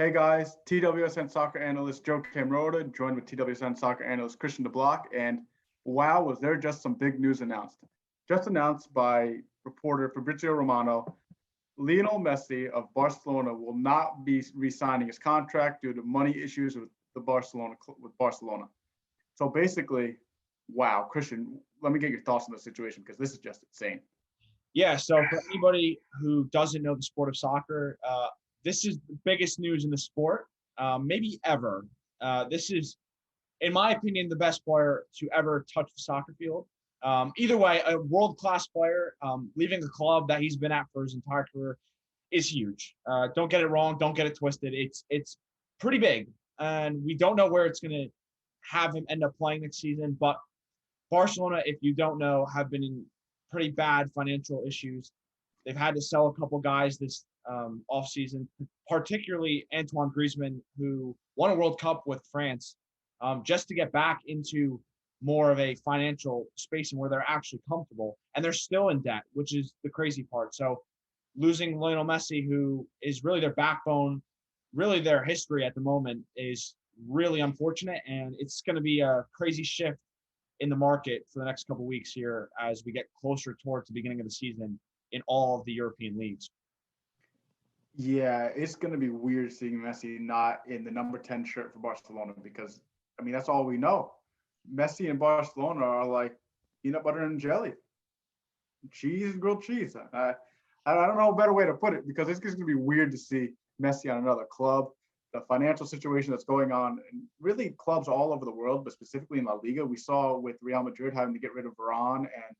Hey guys, TWSN soccer analyst Joe Cammarota joined with TWSN soccer analyst Christian DeBlock. And wow, was there just some big news announced? Just announced by reporter Fabrizio Romano, Lionel Messi of Barcelona will not be re-signing his contract due to money issues with Barcelona. So basically, wow, Christian, let me get your thoughts on the situation because this is just insane. Yeah, so for anybody who doesn't know the sport of soccer, this is the biggest news in the sport, maybe ever. This is, in my opinion, the best player to ever touch the soccer field. Either way, a world-class player leaving a club that he's been at for his entire career is huge. Don't get it wrong. Don't get it twisted. It's pretty big, and we don't know where it's going to have him end up playing next season. But Barcelona, if you don't know, have been in pretty bad financial issues. They've had to sell a couple guys this offseason, particularly Antoine Griezmann, who won a World Cup with France, just to get back into more of a financial space and where they're actually comfortable. And they're still in debt, which is the crazy part. So losing Lionel Messi, who is really their backbone, really their history at the moment, is really unfortunate. And it's going to be a crazy shift in the market for the next couple of weeks here as we get closer towards the beginning of the season in all of the European leagues. Yeah, it's going to be weird seeing Messi not in the number 10 shirt for Barcelona because, I mean, that's all we know. Messi and Barcelona are like peanut butter and jelly, cheese and grilled cheese. I don't know a better way to put it because it's just going to be weird to see Messi on another club. The financial situation that's going on, and really clubs all over the world, but specifically in La Liga, we saw with Real Madrid having to get rid of Varane and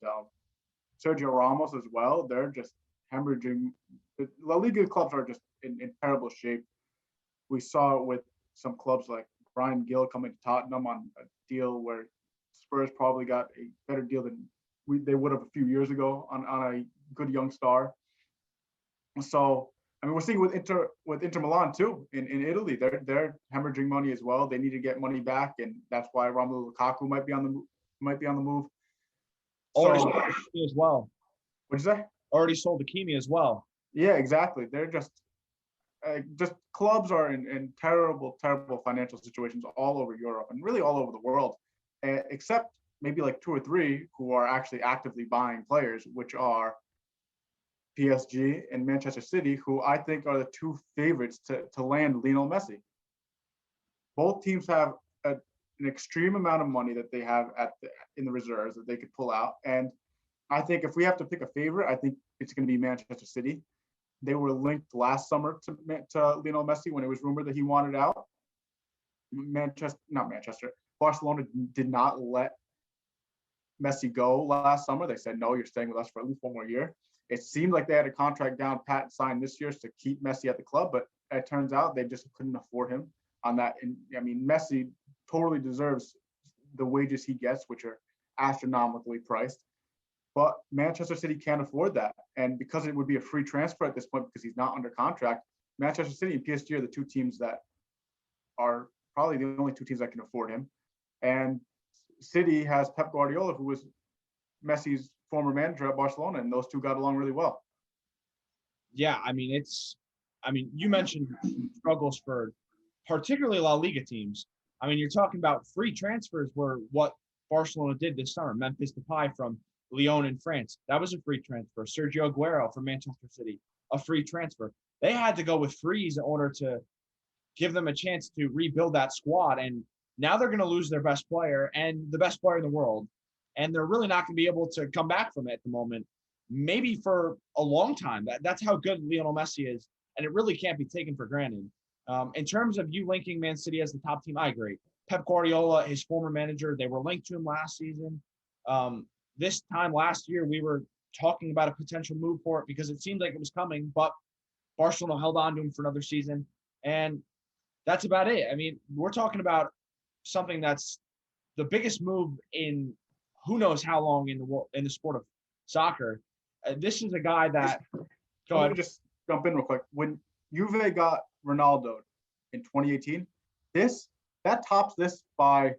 Sergio Ramos as well. They're just hemorrhaging. The La Liga clubs are just in terrible shape. We saw it with some clubs like Brian Gill coming to Tottenham on a deal where Spurs probably got a better deal than they would have a few years ago on a good young star. So I mean, we're seeing with Inter Milan too in Italy. They're hemorrhaging money as well. They need to get money back, and that's why Romelu Lukaku might be on the move. Already sold Hakimi as well. What'd you say? Already sold Hakimi as well. Yeah, exactly. They're just clubs are in terrible financial situations all over Europe and really all over the world, except maybe like two or three who are actually actively buying players, which are PSG and Manchester City, who I think are the two favorites to land Lionel Messi. Both teams have an extreme amount of money that they have in the reserves that they could pull out. And I think if we have to pick a favorite, I think it's going to be Manchester City. They were linked last summer to Lionel Messi when it was rumored that he wanted out. Barcelona did not let Messi go last summer. They said, no, you're staying with us for at least one more year. It seemed like they had a contract down pat and signed this year to keep Messi at the club, but it turns out they just couldn't afford him on that. And I mean, Messi totally deserves the wages he gets, which are astronomically priced. But Manchester City can't afford that. And because it would be a free transfer at this point because he's not under contract, Manchester City and PSG are the two teams that are probably the only two teams that can afford him. And City has Pep Guardiola, who was Messi's former manager at Barcelona, and those two got along really well. Yeah, I mean, you mentioned struggles for particularly La Liga teams. I mean, you're talking about free transfers were what Barcelona did this summer. Memphis Depay from Lyon in France, that was a free transfer. Sergio Aguero from Manchester City, a free transfer. They had to go with frees in order to give them a chance to rebuild that squad. And now they're going to lose their best player and the best player in the world. And they're really not going to be able to come back from it at the moment, maybe for a long time. That's how good Lionel Messi is, and it really can't be taken for granted. In terms of you linking Man City as the top team, I agree. Pep Guardiola, his former manager, they were linked to him last season. This time last year, we were talking about a potential move for it because it seemed like it was coming, but Barcelona held on to him for another season, and that's about it. I mean, we're talking about something that's the biggest move in who knows how long in the sport of soccer. This is a guy that. Let me just jump in real quick. When Juve got Ronaldo in 2018, that tops this by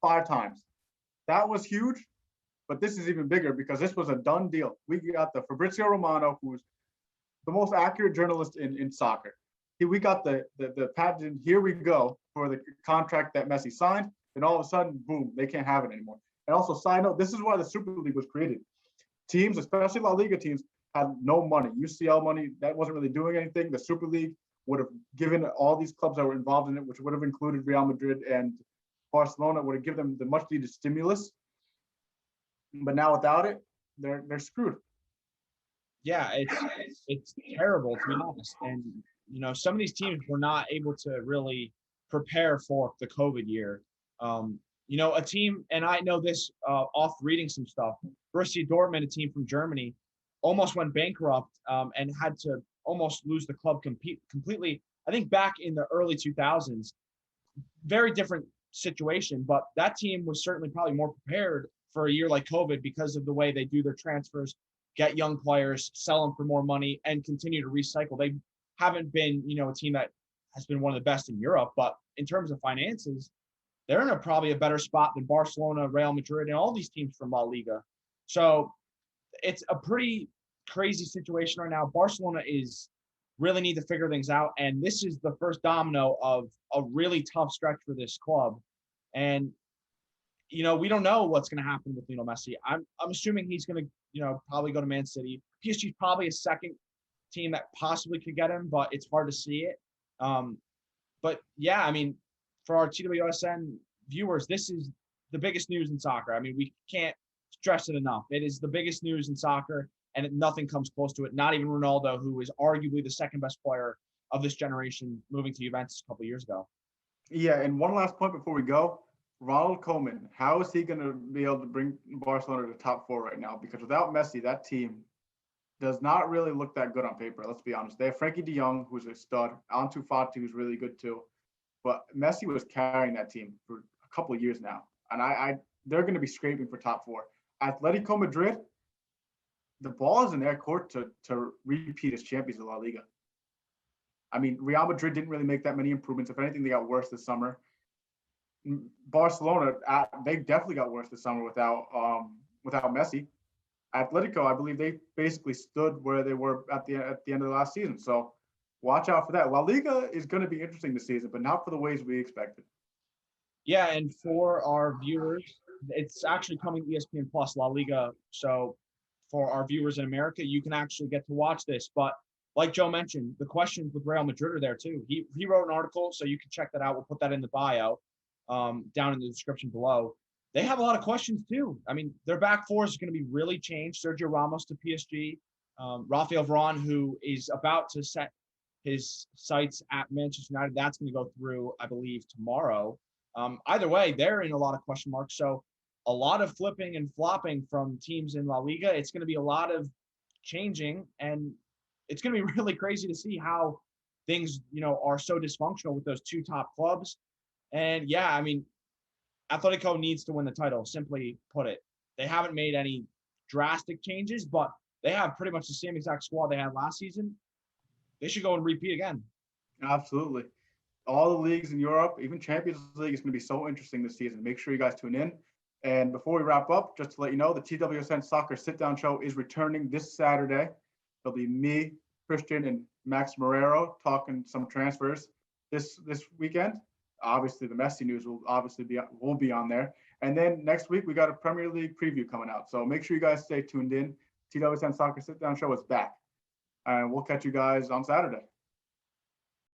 5 times. That was huge, but this is even bigger because this was a done deal. We got the Fabrizio Romano, who's the most accurate journalist in soccer. we got the patent. Here we go for the contract that Messi signed. And all of a sudden, boom, they can't have it anymore. And also, side note, this is why the Super League was created. Teams, especially La Liga teams, had no money. UCL money, that wasn't really doing anything. The Super League would have given all these clubs that were involved in it, which would have included Real Madrid and Barcelona, would have given them the much needed stimulus. But now without it, they're screwed. Yeah, it's terrible, to be honest. And some of these teams were not able to really prepare for the COVID year. A team, and I know this off reading some stuff, Borussia Dortmund, a team from Germany, almost went bankrupt and had to almost lose the club completely. I think back in the early 2000s, very different situation, but that team was certainly probably more prepared for a year like COVID because of the way they do their transfers, get young players, sell them for more money, and continue to recycle. They haven't been, a team that has been one of the best in Europe, but in terms of finances, they're in probably a better spot than Barcelona, Real Madrid, and all these teams from La Liga. So it's a pretty crazy situation right now. Barcelona really need to figure things out, and this is the first domino of a really tough stretch for this club. And we don't know what's going to happen with Lionel Messi. I'm assuming he's going to probably go to Man City. PSG is probably a second team that possibly could get him, but it's hard to see it. But yeah, I mean, for our TWSN viewers, this is the biggest news in soccer. I mean, we can't stress it enough. It is the biggest news in soccer, and nothing comes close to it. Not even Ronaldo, who is arguably the second best player of this generation, moving to Juventus a couple of years ago. Yeah, and one last point before we go. Ronald Koeman, how is he going to be able to bring Barcelona to the top four right now? Because without Messi, that team does not really look that good on paper. Let's be honest. They have Frankie de Jong, who's a stud. Ansu Fati, who's really good too. But Messi was carrying that team for a couple of years now. And they're going to be scraping for top four. Atletico Madrid, the ball is in their court to repeat as champions of La Liga. I mean, Real Madrid didn't really make that many improvements. If anything, they got worse this summer. Barcelona, they definitely got worse this summer without Messi. Atletico, I believe they basically stood where they were at the end of the last season. So watch out for that. La Liga is going to be interesting this season, but not for the ways we expected. Yeah, and for our viewers, it's actually coming to ESPN Plus La Liga. So for our viewers in America, you can actually get to watch this. But like Joe mentioned, the questions with Real Madrid are there too. He wrote an article, so you can check that out. We'll put that in the bio. Down in the description below. They have a lot of questions too. I mean, their back four is going to be really changed. Sergio Ramos to PSG, Rafael Varane, who is about to set his sights at Manchester United. That's going to go through, I believe, tomorrow. Either way, they're in a lot of question marks. So a lot of flipping and flopping from teams in La Liga. It's going to be a lot of changing, and it's going to be really crazy to see how things, are so dysfunctional with those two top clubs. And yeah, I mean, Atletico needs to win the title, simply put it. They haven't made any drastic changes, but they have pretty much the same exact squad they had last season. They should go and repeat again. Absolutely. All the leagues in Europe, even Champions League, is going to be so interesting this season. Make sure you guys tune in. And before we wrap up, just to let you know, the TWSN Soccer Sit-Down Show is returning this Saturday. It'll be me, Christian, and Max Marrero talking some transfers this weekend. Obviously, the Messi news will be on there. And then next week, we got a Premier League preview coming out. So make sure you guys stay tuned in. TWSN Soccer Sit Down Show is back. And we'll catch you guys on Saturday.